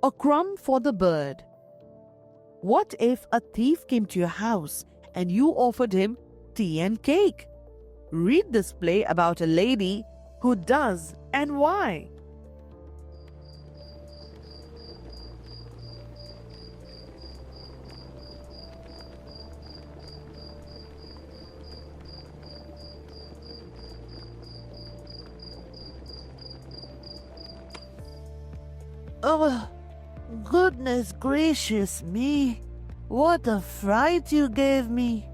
A crumb for the bird. What if a thief came to your house and you offered him tea and cake? Read this play about a lady who does and why. Oh, goodness gracious me! What a fright you gave me!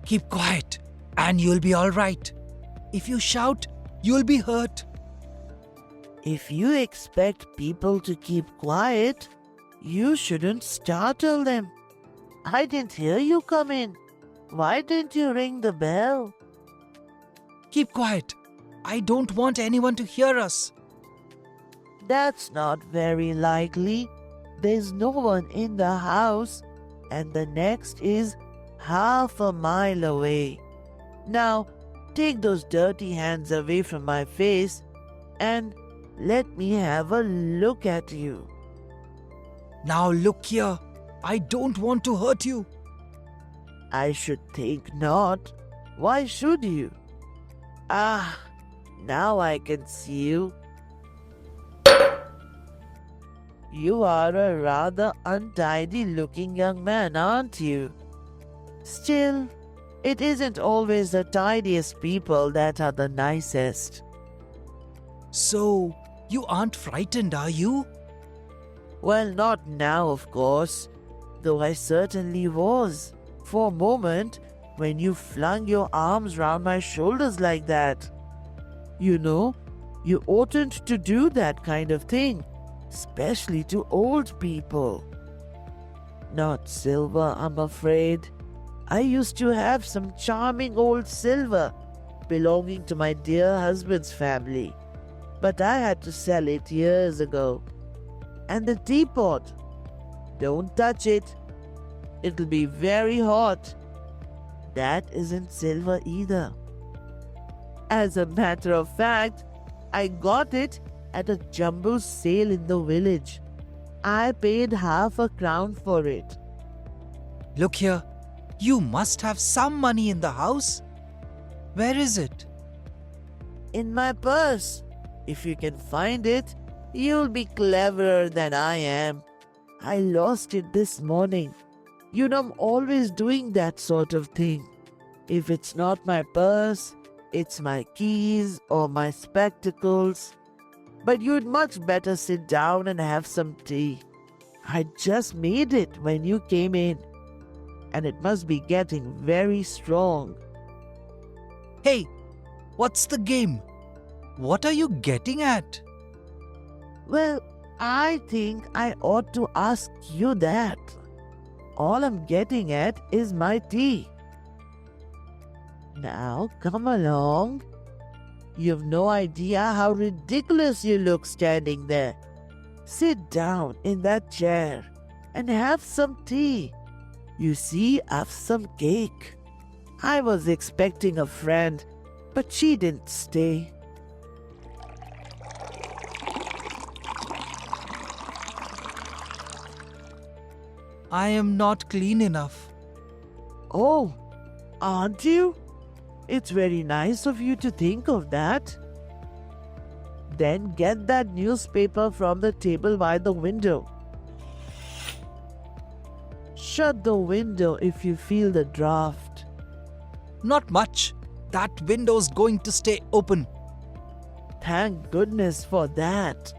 Keep quiet and you'll be all right. If you shout, you'll be hurt. If you expect people to keep quiet, you shouldn't startle them. I didn't hear you come in. Why didn't you ring the bell? Keep quiet. I don't want anyone to hear us. That's not very likely. There's no one in the house, and the next is half a mile away. Now, take those dirty hands away from my face and let me have a look at you. Now look here. I don't want to hurt you. I should think not. Why should you? Ah, now I can see you. You are a rather untidy looking young man, aren't you? Still, it isn't always the tidiest people that are the nicest. So, you aren't frightened, are you? Well, not now, of course, though I certainly was, for a moment, when you flung your arms round my shoulders like that. You know, you oughtn't to do that kind of thing, especially to old people. Not Silver, I'm afraid. I used to have some charming old silver belonging to my dear husband's family, but I had to sell it years ago. And the teapot, don't touch it. It'll be very hot. That isn't silver either. As a matter of fact, I got it at a jumbo sale in the village. I paid half a crown for it. Look here. You must have some money in the house. Where is it? In my purse. If you can find it, you'll be cleverer than I am. I lost it this morning. You know, I'm always doing that sort of thing. If it's not my purse, it's my keys or my spectacles. But you'd much better sit down and have some tea. I just made it when you came in, and it must be getting very strong. Hey, what's the game? What are you getting at? Well, I think I ought to ask you that. All I'm getting at is my tea. Now, come along. You've no idea how ridiculous you look standing there. Sit down in that chair and have some tea. You see, I've some cake. I was expecting a friend, but she didn't stay. I am not clean enough. Oh, aren't you? It's very nice of you to think of that. Then get that newspaper from the table by the window. Shut the window if you feel the draft. Not much. That window's going to stay open. Thank goodness for that.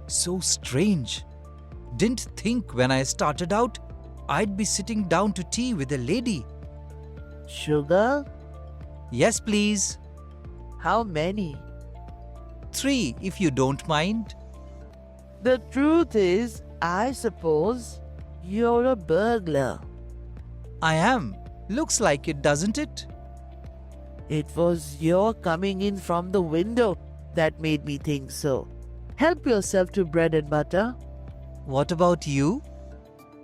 So strange. Didn't think when I started out I'd be sitting down to tea with a lady. Sugar? Yes, please. How many? 3, if you don't mind. The truth is, I suppose, you're a burglar. I am. Looks like it, doesn't it? It was your coming in from the window that made me think so. Help yourself to bread and butter. What about you?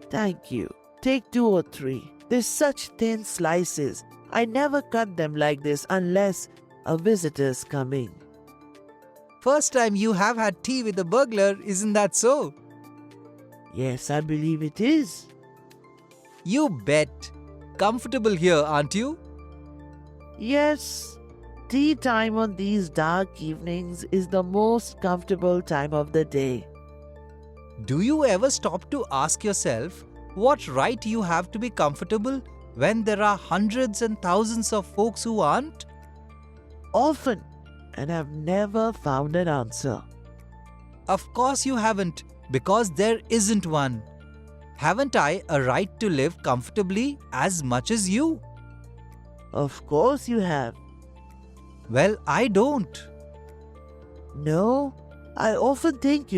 Thank you. Take 2 or 3. They're such thin slices. I never cut them like this unless a visitor's coming. First time you have had tea with a burglar, isn't that so? Yes, I believe it is. You bet. Comfortable here, aren't you? Yes, tea time on these dark evenings is the most comfortable time of the day. Do you ever stop to ask yourself what right you have to be comfortable when there are hundreds and thousands of folks who aren't? Often, and I've never found an answer. Of course you haven't, because there isn't one. Haven't I a right to live comfortably as much as you? Of course you have. Well, I don't. No, I often think,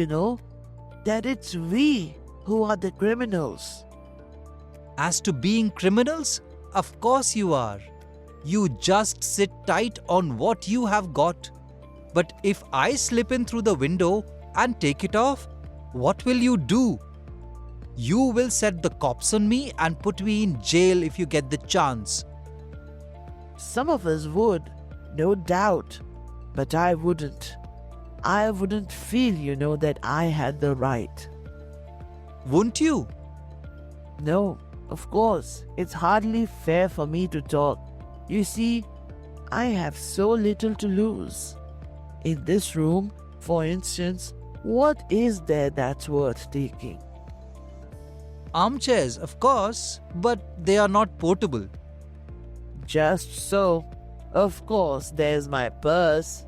that it's we who are the criminals. As to being criminals, of course you are. You just sit tight on what you have got. But if I slip in through the window and take it off, what will you do? You will set the cops on me and put me in jail if you get the chance. Some of us would, no doubt, but I wouldn't. I wouldn't feel, that I had the right. Wouldn't you? No, of course, it's hardly fair for me to talk. You see, I have so little to lose. In this room, for instance, what is there that's worth taking? Armchairs, of course, but they are not portable. Just so. Of course, there's my purse.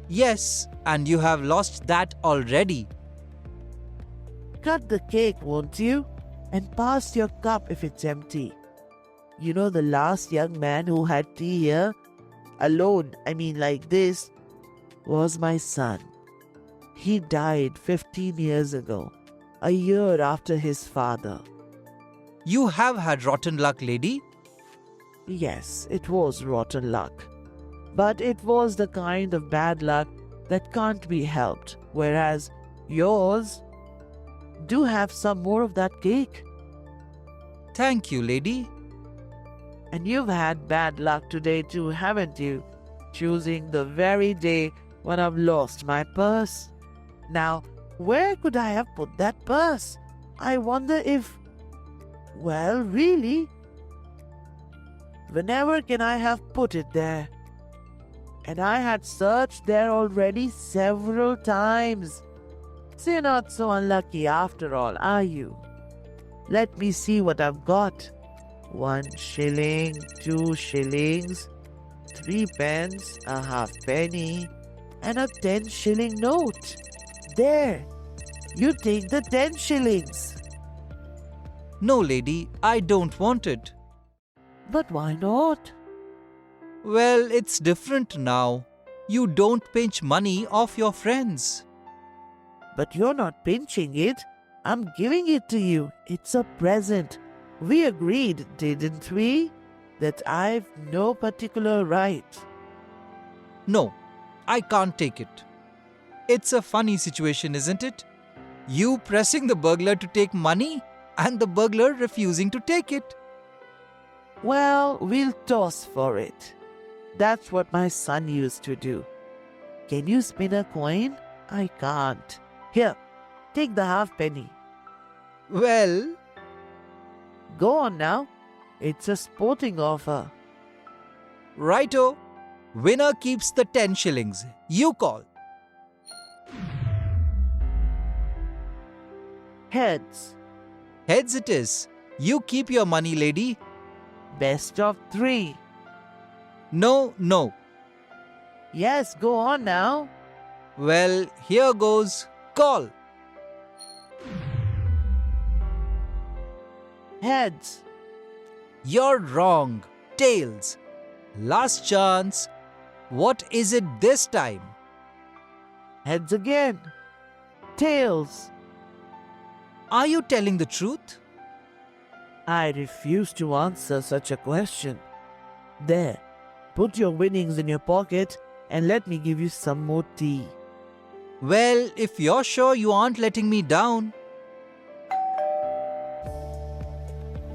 Yes, and you have lost that already. Cut the cake, won't you? And pass your cup if it's empty. The last young man who had tea here, alone, like this, was my son. He died 15 years ago, a year after his father. You have had rotten luck, lady. Yes, it was rotten luck. But it was the kind of bad luck that can't be helped, whereas yours... Do have some more of that cake. Thank you, lady. And you've had bad luck today too, haven't you? Choosing the very day when I've lost my purse. Now, where could I have put that purse? I wonder if... Well, really? Whenever can I have put it there? And I had searched there already several times. So you're not so unlucky after all, are you? Let me see what I've got. 1 shilling, 2 shillings, 3 pence, a halfpenny, and a 10-shilling note. There, you take the 10 shillings. No, lady, I don't want it. But why not? Well, it's different now. You don't pinch money off your friends. But you're not pinching it. I'm giving it to you. It's a present. We agreed, didn't we? That I've no particular right. No, I can't take it. It's a funny situation, isn't it? You pressing the burglar to take money and the burglar refusing to take it. Well, we'll toss for it. That's what my son used to do. Can you spin a coin? I can't. Here, take the halfpenny. Well, go on now. It's a sporting offer. Righto. Winner keeps the 10 shillings. You call. Heads. Heads it is. You keep your money, lady. Best of 3. No, no. Yes, go on now. Well, here goes. Call. Heads. You're wrong. Tails. Last chance. What is it this time? Heads again. Tails. Are you telling the truth? I refuse to answer such a question. There, put your winnings in your pocket and let me give you some more tea. Well, if you're sure you aren't letting me down.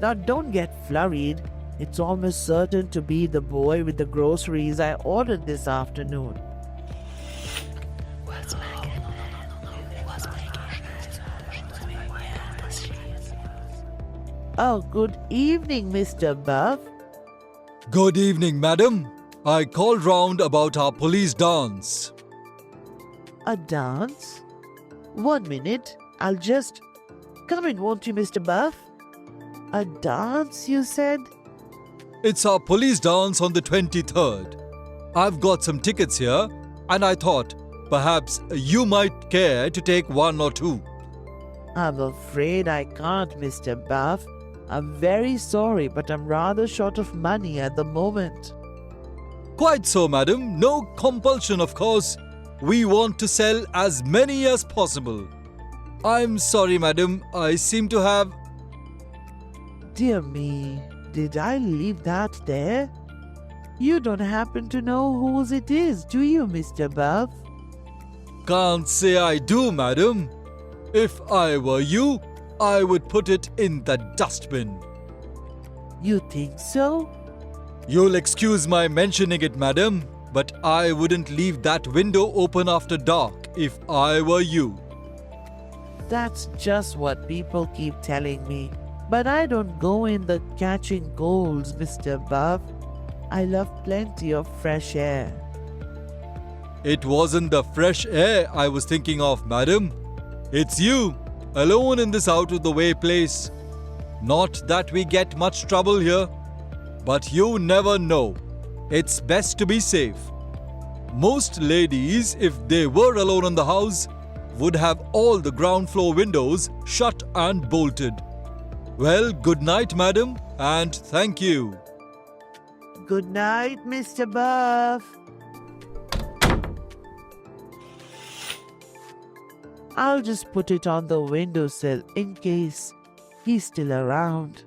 Now don't get flurried. It's almost certain to be the boy with the groceries I ordered this afternoon. Oh, good evening, Mr. Buff. Good evening, madam. I called round about our police dance. A dance? 1 minute. I'll just... Come in, won't you, Mr. Buff? A dance, you said? It's our police dance on the 23rd. I've got some tickets here, and I thought perhaps you might care to take one or two. I'm afraid I can't, Mr. Buff. I'm very sorry, but I'm rather short of money at the moment. Quite so, madam. No compulsion, of course. We want to sell as many as possible. I'm sorry, madam. I seem to have... Dear me, did I leave that there? You don't happen to know whose it is, do you, Mr. Buff? Can't say I do, madam. If I were you, I would put it in the dustbin. You think so? You'll excuse my mentioning it, madam, but I wouldn't leave that window open after dark if I were you. That's just what people keep telling me. But I don't go in the catching colds, Mr. Buff. I love plenty of fresh air. It wasn't the fresh air I was thinking of, madam. It's you, alone in this out-of-the-way place. Not that we get much trouble here, but you never know. It's best to be safe. Most ladies, if they were alone in the house, would have all the ground floor windows shut and bolted. Well, good night, madam, and thank you. Good night, Mr. Buff. I'll just put it on the windowsill in case he's still around.